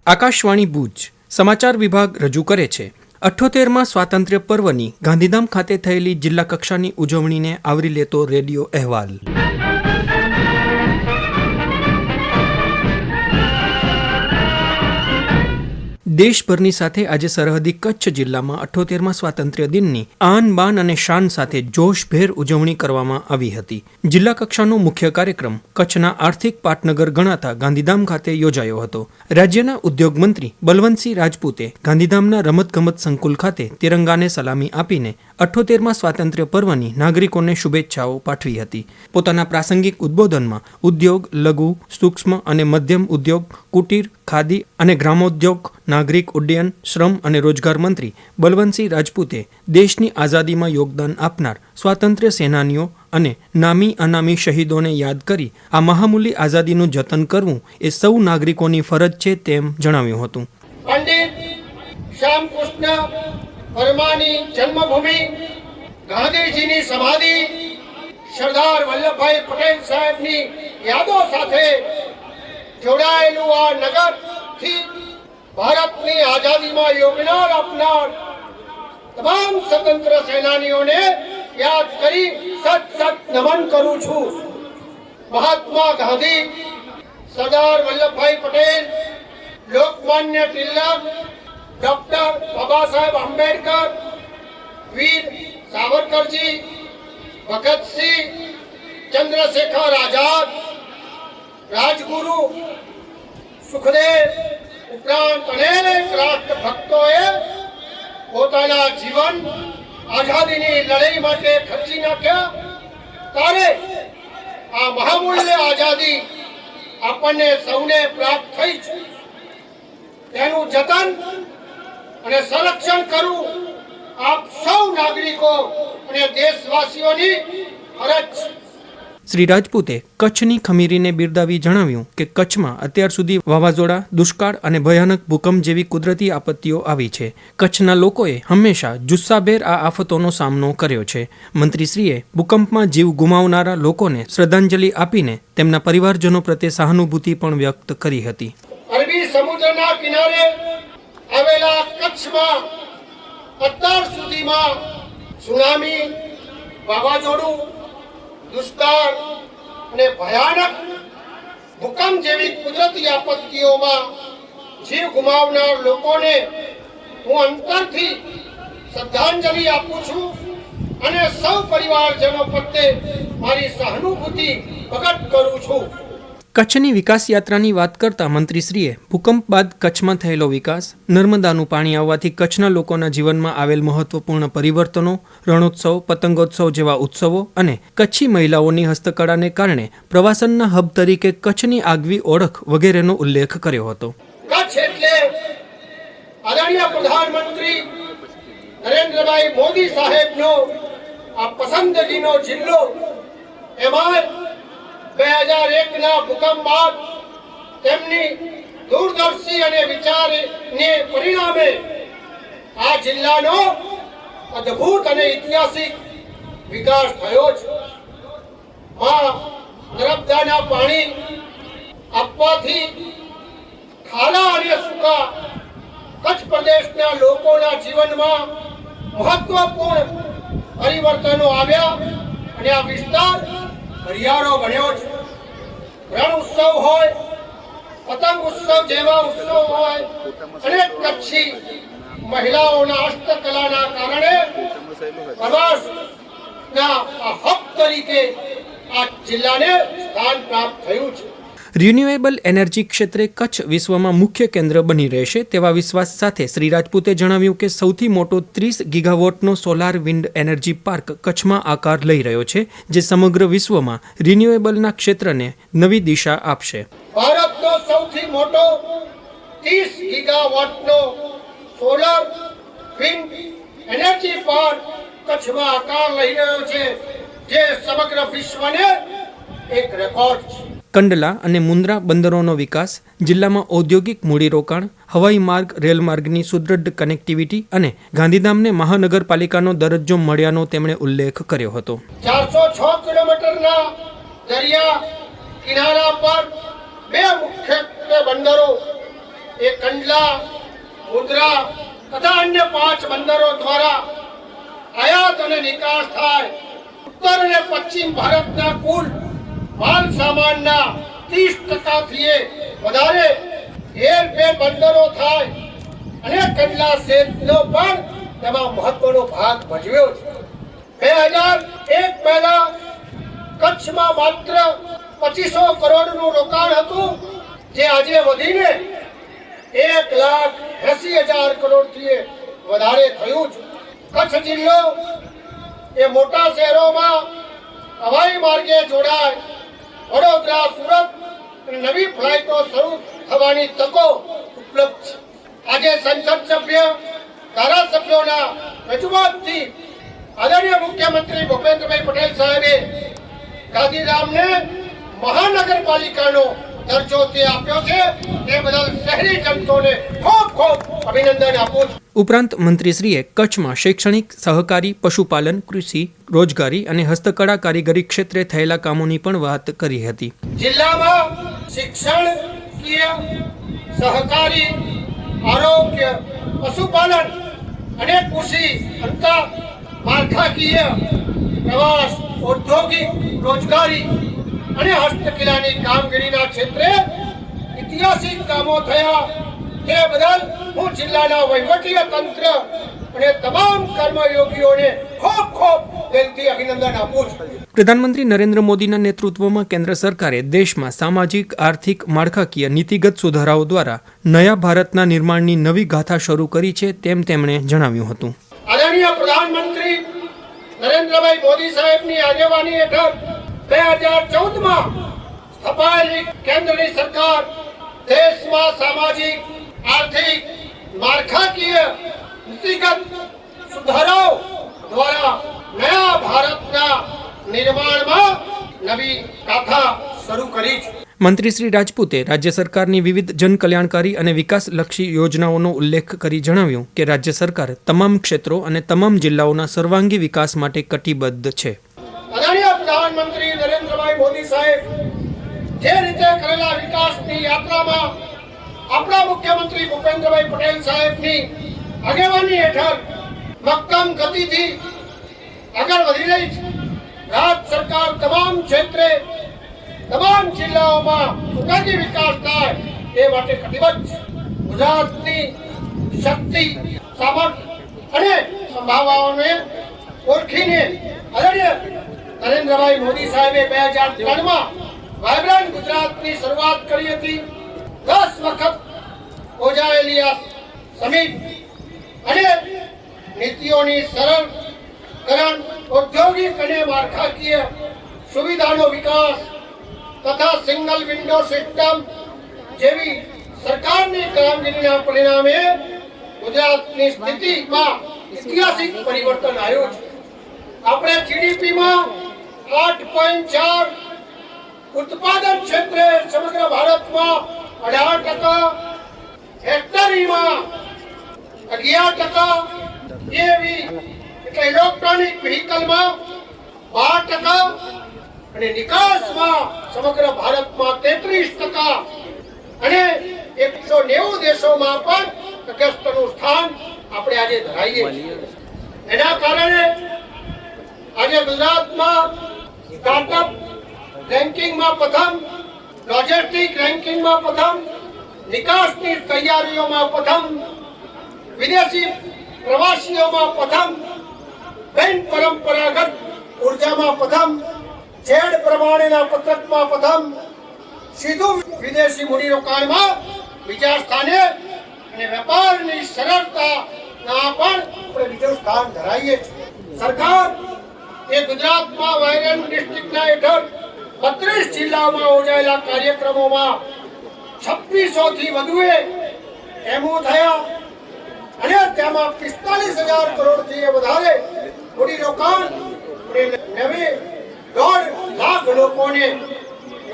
આકાશવાણી ભુજ સમાચાર વિભાગ રજૂ કરે છે 78માં સ્વાતંત્ર્ય પર્વની ગાંધીધામ ખાતે થયેલી જિલ્લા કક્ષાની ઉજવણીને આવરી લેતો રેડિયો અહેવાલ. દેશભરની સાથે આજે સરહદી કચ્છ જિલ્લામાં 78માં સ્વાતંત્ર્ય દિનની આન બાન અને શાન સાથે જોશભેર ઉજવણી કરવામાં આવી હતી. જિલ્લા કક્ષાનો મુખ્ય કાર્યક્રમ કચ્છના આર્થિક પાટનગર ગણાતા ગાંધીધામ ખાતે યોજાયો હતો. રાજ્યના ઉદ્યોગ મંત્રી બલવંતસિંહ રાજપૂતે ગાંધીધામના રમતગમત સંકુલ ખાતે તિરંગાને સલામી આપીને 78માં સ્વાતંત્ર્ય પર્વની નાગરિકોને શુભેચ્છાઓ પાઠવી હતી. પોતાના પ્રાસંગિક ઉદ્બોધનમાં ઉદ્યોગ, લઘુ, સૂક્ષ્મ અને મધ્યમ ઉદ્યોગ, કુટીર, ખાદી અને ગ્રામોદ્યોગ, નાગરિક ઉડ્ડયન, શ્રમ અને રોજગાર મંત્રી બલવંતસિંહ રાજપૂતે દેશની આઝાદીમાં યોગદાન આપનાર સ્વાતંત્ર્ય સેનાનીઓ અને નામી અનામી શહીદોને યાદ કરી આ મહામૂલી આઝાદીનું જતન કરવું એ સૌ નાગરિકોની ફરજ છે તેમ જણાવ્યું હતું. પંડિત શ્યામકૃષ્ણ પરમાની જન્મભૂમિ, ગાંધીજીની સમાધિ, સરદાર વલ્લભભાઈ પટેલ સાહેબની યાદો સાથે જોડાયેલું આ નગરથી ભારતની આઝાદીમાં યોગદાન આપનાર તમામ સ્વતંત્ર સેનાનીઓને યાદ કરી સત નમન કરું છું. મહાત્મા ગાંધી, સરદાર વલ્લભભાઈ પટેલ, લોકમાન્ય તિલક, ડોક્ટર બાબા સાહેબ આંબેડકર, વીર સાવરકરજી, ભગતસિંહ, ચંદ્રશેખર આઝાદ, રાજગુરુ સુખદેવ ઉપરાંત અનેક રાષ્ટ્રભક્તોએ પોતાના જીવન આઝાદીની લડાઈ માટે ખર્ચી નાખ્યા. ત્યારે આ મહામૂલ્ય આઝાદી આપણને સૌને પ્રાપ્ત થઈ છે. તેનું જતન અને સંરક્ષણ કરવું આપ સૌ નાગરિકો અને દેશવાસીઓની ફરજ છે. શ્રી રાજપૂતે કચ્છની ખમીરીને બિરદાવી જણાવ્યું કે કચ્છમાં અત્યાર સુધી વાવાઝોડા, દુષ્કાળ અને ભયાનક ભૂકંપ જેવી કુદરતી આપત્તિઓ આવી છે. કચ્છના લોકોએ હંમેશા જુસ્સાભેર આ આફતોનો સામનો કર્યો છે. મંત્રીશ્રીએ ભૂકંપમાં જીવ ગુમાવનારા લોકોને શ્રદ્ધાંજલિ આપીને તેમના પરિવારજનો પ્રત્યે સહાનુભૂતિ પણ વ્યક્ત કરી હતી. અરબી સમુદ્રના કિનારે આવેલા કચ્છમાં અત્યાર સુધીમાં સુનામી, વાવાઝોડું, દુષ્કાળ અને ભયાનક ભૂકંપ જેવી કુદરતી આપત્તિઓમાં જીવ ગુમાવનાર લોકોને હું અંતરથી શ્રદ્ધાંજલિ આપું છું અને સૌ પરિવારજનો પ્રત્યે મારી સહાનુભૂતિ પ્રગટ કરું છું. કચ્છની વિકાસ યાત્રાની વાત કરતા મંત્રીશ્રીએ ભૂકંપ બાદ કચ્છમાં થયેલો વિકાસ, નર્મદાનું પાણી આવવાથી કચ્છના લોકોના જીવનમાં આવેલ મહત્વપૂર્ણ પરિવર્તનો, રણોત્સવ, પતંગોત્સવ જેવા ઉત્સવો અને કચ્છી મહિલાઓની હસ્તકળાને કારણે પ્રવાસનના હબ તરીકે કચ્છની આગવી ઓળખ વગેરેનો ઉલ્લેખ કર્યો હતો. કચ્છ એટલે આદરણીય પ્રધાનમંત્રી નરેન્દ્રભાઈ મોદી સાહેબનો આ પસંદગીનો જિલ્લો. એમાં 2001ના ભૂકંપ બાદ તેમની દૂરદર્શી અને વિચારને પરિણામે આ જિલ્લાનો અદ્ભુત અને ઐતિહાસિક વિકાસ થયો છે. નર્મદાના પાણી આપવાથી ખારા અને સૂકા કચ્છ પ્રદેશના લોકોના જીવનમાં મહત્વપૂર્ણ પરિવર્તનો આવ્યા અને આ વિસ્તાર હરિયાળો બન્યો છે. રણ ઉત્સવ હોય, પતંગ ઉત્સવ જેવા ઉત્સવ હોય અને કચ્છી મહિલાઓના હસ્તકલાના કારણે પ્રવાસના હબ તરીકે આ જિલ્લાને સ્થાન પ્રાપ્ત થયું છે. રિન્યુએબલ એનર્જી ક્ષેત્રે કચ્છ વિશ્વમાં મુખ્ય કેન્દ્ર બની રહેશે તેવા વિશ્વાસ સાથે શ્રી રાજપૂતે જણાવ્યું કે સૌથી મોટો 30 ગીગાવોટનો સોલાર વિન્ડ એનર્જી પાર્ક કચ્છમાં આકાર લઈ રહ્યો છે, જે સમગ્ર વિશ્વમાં રિન્યુએબલના ક્ષેત્રને નવી દિશા આપશે. ભારતનો સૌથી મોટો 30 ગીગાવોટનો સોલાર વિન્ડ એનર્જી પાર્ક કચ્છમાં આકાર લઈ રહ્યો છે, જે સમગ્ર વિશ્વને એક રેકોર્ડ છે. કંડલા અને મુન્દ્રા બંદરોનો વિકાસ, જિલ્લામાં ઔદ્યોગિક મૂડીરોકાણ, હવાઈ માર્ગ, રેલ માર્ગની સુદૃઢ કનેક્ટિવિટી અને ગાંધીધામને મહાનગરપાલિકાનો દરજ્જો મળ્યાનો તેમણે ઉલ્લેખ કર્યો હતો. 406 કિલોમીટરના દરિયા કિનારા પર બે મુખ્ય બંદરો એ કંડલા, મુન્દ્રા તથા અન્ય 5 બંદરો દ્વારા આયાત અને નિકાસ થાય. ઉત્તર અને પશ્ચિમ ભારતના કુલ માલ સામાનના 30%થી વધારે બે બંદરો થાય અને કંડલા શહેરનો પણ તેમાં મહત્વનો ભાગ ભજવ્યો છે. 2001 પહેલા કચ્છમાં માત્ર 2500 કરોડનું રોકાણ હતું, જે આજે વધીને 1,80,000 કરોડથી વધારે થયું છે. કચ્છ જિલ્લો એ મોટા શહેરોમાં હવાઈ માર્ગે જોડાય, વડોદરા, સુરત અને નવી ફ્લાઇટો શરૂ થવાની તકો ઉપલબ્ધ છે. આજે સંસદ સભ્ય, ધારાસભ્યોના રજૂઆતથી આદરણીય મુખ્યમંત્રી ભૂપેન્દ્રભાઈ પટેલ સાહેબે ગાંધીધામને મહાનગરપાલિકાનો દરજ્જો આપ્યો છે. તે બદલ શહેરી જનતાને ખૂબ ખૂબ અભિનંદન આપું છું. ઉપરાંત મંત્રીશ્રીએ કચ્છમાં શૈક્ષણિક, સહકારી, પશુપાલન, કૃષિ, રોજગારી અને હસ્તકળા કારીગરી ક્ષેત્રે થયેલા કામોની પણ વાત કરી હતી. જિલ્લામાં શિક્ષણકીય, સહકારી, આરોગ્ય, પશુપાલન અને કૃષિ અંતર માળખાકીય, પ્રવાસ, ઔદ્યોગિક, રોજગારી અને હસ્તકલાની કામગીરીના ક્ષેત્રે ઐતિહાસિક કામો થયા. તે બદલ હું જિલ્લાના વહીવટી તંત્ર અને તમામ કર્મયોગીઓને ખૂબ ખૂબ દિલથી અભિનંદન આપું છું. પ્રધાનમંત્રી નરેન્દ્ર મોદીના નેતૃત્વમાં કેન્દ્ર સરકારે દેશમાં સામાજિક, આર્થિક, માળખાકીય નીતિગત સુધારાઓ દ્વારા નયા ભારતના નિર્માણની નવી ગાથા શરૂ કરી છે, તેમ તેમણે જણાવ્યું હતું. આદરણીય પ્રધાનમંત્રી નરેન્દ્રભાઈ મોદી સાહેબની આગેવાની હેઠળ 2014માં સ્થપાયેલી કેન્દ્રની સરકાર દેશમાં સામાજિક, આર્થિક, માળખાકીય નીતિગત સુધારાઓ દ્વારા નયા ભારતના નિર્માણમાં નવી ગાથા શરૂ કરી છે. મંત્રી શ્રી રાજપૂતે રાજ્ય સરકારની વિવિધ જનકલ્યાણકારી અને વિકાસલક્ષી યોજનાઓનો ઉલ્લેખ કરી જણાવ્યું કે રાજ્ય સરકાર તમામ ક્ષેત્રો અને તમામ જિલ્લાઓના સર્વાંગી વિકાસ માટે કટિબદ્ધ છે. આદરણીય પ્રધાનમંત્રી નરેન્દ્રભાઈ મોદી સાહેબ જે રીતે કરેલા વિકાસની યાત્રામાં આપણા મુખ્યમંત્રી ભૂપેન્દ્રભાઈ પટેલ સાહેબની આગેવાની હેઠળ મક્કમ ગતિથી આગળ વધી રહી છે. રાજ્ય સરકાર તમામ ક્ષેત્રે, તમામ જિલ્લાઓમાં સુગંધી વિકાસ થાય એ માટે કટિબદ્ધ છે. ગુજરાતની શક્તિ, સામર્થ્ય અને સંભાવનાઓને ઓળખીને આદરણીય નરેન્દ્રભાઈ મોદી સાહેબે 2003માં વાયબ્રન્ટ ગુજરાતની શરૂઆત કરી હતી. 10 વખત યોજાયેલી આ સમિટ અને નીતિઓની સરળકરણ, ઔદ્યોગિક અને માળખાકીય સુવિધાનો વિકાસ તથા સિંગલ વિન્ડો સિસ્ટમ જેવી સરકારની કામગીરીના પરિણામે ગુજરાતની સ્થિતિમાં ઐતિહાસિક પરિવર્તન આવ્યું છે. આપણે જીડીપીમાં 8.4, ઉત્પાદન ક્ષેત્રે સમગ્ર ભારતમાં 18%, ફેક્ટરીમાં 11%, એવી એટલે ઇલેક્ટ્રોનિક વ્હીકલમાં 12% અને નિકાસમાં સમગ્ર ભારતમાં 33% અને 190 દેશોમાં પણ તટસ્થનું સ્થાન આપણે આજે ધરાવીએ છીએ. એના કારણે આજે ગુજરાતમાં સ્ટાર્ટઅપ રેન્કિંગમાં પ્રથમ, લોજિસ્ટિક રેન્કિંગમાં પ્રથમ, નિકાસની તૈયારીઓમાં પ્રથમ, વિદેશી પ્રવાસીઓમાં પ્રથમ, બિન પરંપરાગત ઉર્જામાં પ્રથમ, ઝેડ પ્રમાણેના પત્રકમાં પ્રથમ, સીધું વિદેશી મૂડીરોકાણમાં બીજા સ્થાને અને વેપારની સરળતાના પણ આપણે બીજું સ્થાન ધરાવીએ છીએ. સરકાર એ ગુજરાતમાં વાયરન ડિસ્ટ્રિક્ટના હેઠળ 32 જિલ્લાઓમાં યોજાયેલા કાર્યક્રમોમાં 2600 થી વધુ એમઓ થયા અને તેમાં 45,000 કરોડથી વધારે મૂડીરોકાણ અને 1.5 લાખ લોકોને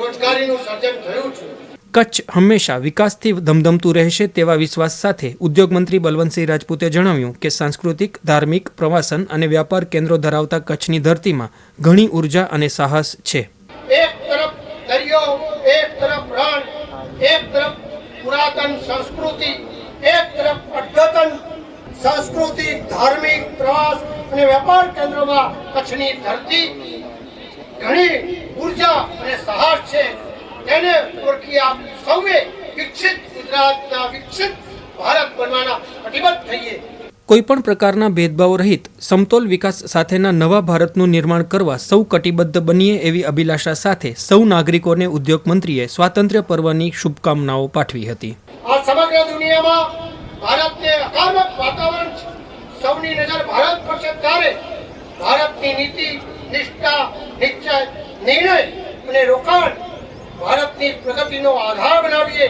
રોજગારીનું સર્જન થયું છે. કચ્છ હંમેશા વિકાસથી ધમધમતું રહેશે તેવા વિશ્વાસ સાથે ઉદ્યોગ મંત્રી બલવંતસિંહ રાજપૂતે જણાવ્યું કે સાંસ્કૃતિક, ધાર્મિક, પ્રવાસન અને વ્યાપાર કેન્દ્રો ધરાવતા કચ્છની ધરતીમાં ઘણી ઉર્જા અને સાહસ છે. એક તરફ દરિયો, એક તરફ રણ, એક તરફ પુરાતન સંસ્કૃતિ, એક તરફ અદ્યતન સાંસ્કૃતિક, ધાર્મિક, પ્રવાસ અને વેપાર કેન્દ્રોમાં કચ્છની ધરતી ઘણી ઉર્જા અને સાહસ છે. તેને ઓળખી આપ સૌએ વિકસિત ગુજરાતના વિકસિત ભારત બનવાના કટિબદ્ધ થઈએ. કોઈપણ પ્રકારના ભેદભાવ રહિત સમતોલ વિકાસ સાથેના નવા ભારતનું નિર્માણ કરવા સૌ કટિબદ્ધ બનીએ એવી અભિલાષા સાથે સૌ નાગરિકોને ઉદ્યોગ મંત્રીએ સ્વાતંત્ર્ય પર્વની શુભકામનાઓ પાઠવી હતી. આ સમગ્ર દુનિયામાં ભારતને હકામત વાતાવરણ છે. સૌની નજર ભારત પર છે ત્યારે ભારતની નીતિ, નિષ્ઠા, નિશ્ચય, નિર્ણય અને રોકાણ ભારતની પ્રગતિનો આધાર બનાવીએ.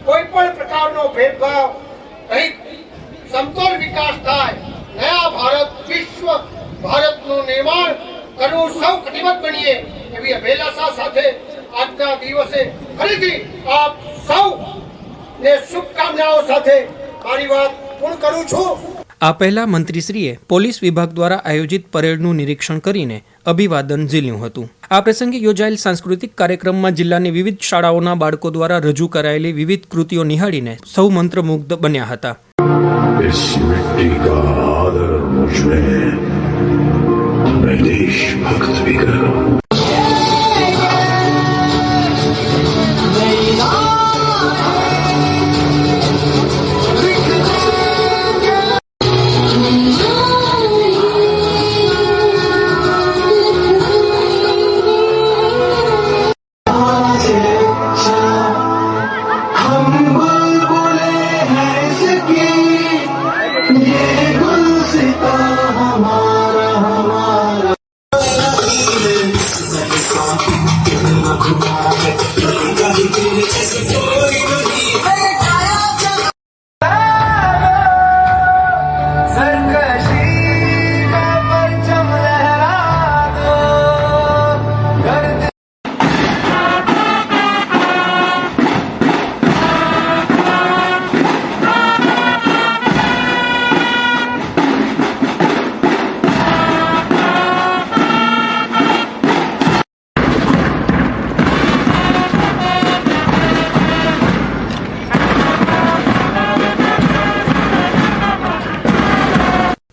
કોઈ પણ પ્રકારનો ભેદભાવ રહિત સમતોલ વિકાસ થાય, નયા ભારત, વિશ્વ ભારતનું નિર્માણ કરવું સૌ કટિબદ્ધ બનીએ એવી અભિલાષા સાથે આજના દિવસે ફરીથી આપ સૌને શુભકામનાઓ સાથે મારી વાત પૂર્ણ કરું છું. આ પહેલા મંત્રીશ્રીએ પોલીસ વિભાગ દ્વારા આયોજિત પરેડનું નિરીક્ષણ કરીને અભિવાદન ઝીલ્યું હતું. આ પ્રસંગે યોજાયેલ સાંસ્કૃતિક કાર્યક્રમમાં જિલ્લાની વિવિધ શાળાઓના બાળકો દ્વારા રજૂ કરાયેલી વિવિધ કૃતિઓ નિહાળીને સૌ મંત્રમુગ્ધ બન્યા હતા. इस मिट्टी का आदर मुझ में, मैं देशभक्त भी करूं.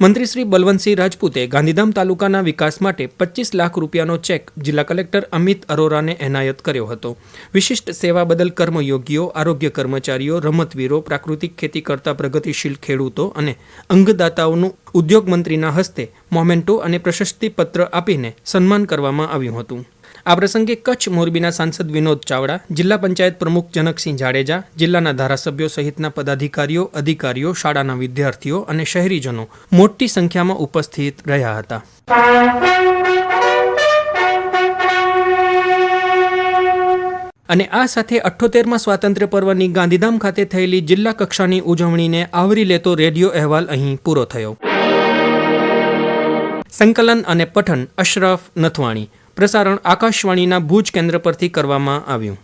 મંત્રી શ્રી બલવંતસિંહ રાજપૂતે ગાંધીધામ તાલુકાના વિકાસ માટે 25 લાખ રૂપિયાનો ચેક જિલ્લા કલેક્ટર અમિત અરોરાને એનાયત કર્યો હતો. વિશિષ્ટ સેવા બદલ કર્મયોગીઓ, આરોગ્ય કર્મચારીઓ, રમતવીરો, પ્રાકૃતિક ખેતી કરતા પ્રગતિશીલ ખેડૂતો અને અંગદાતાઓનું ઉદ્યોગ મંત્રીના હસ્તે મોમેન્ટો અને પ્રશસ્તિપત્ર આપીને સન્માન કરવામાં આવ્યું હતું. આ પ્રસંગે કચ્છ મોરબીના સાંસદ વિનોદ ચાવડા, જિલ્લા પંચાયત પ્રમુખ જનકસિંહ જાડેજા, જિલ્લાના ધારાસભ્યો સહિતના પદાધિકારીઓ, અધિકારીઓ, શાળાના વિદ્યાર્થીઓ અને શહેરીજનો મોટી સંખ્યામાં ઉપસ્થિત રહ્યા હતા. અને આ સાથે 78મા સ્વાતંત્ર્ય પર્વની ગાંધીધામ ખાતે થયેલી જિલ્લા કક્ષાની ઉજવણીને આવરી લેતો રેડિયો અહેવાલ અહીં પૂરો થયો. સંકલન અને પઠન અશરફ નથવાણી. પ્રસારણ આકાશવાણીના ભુજ કેન્દ્ર પરથી કરવામાં આવ્યું.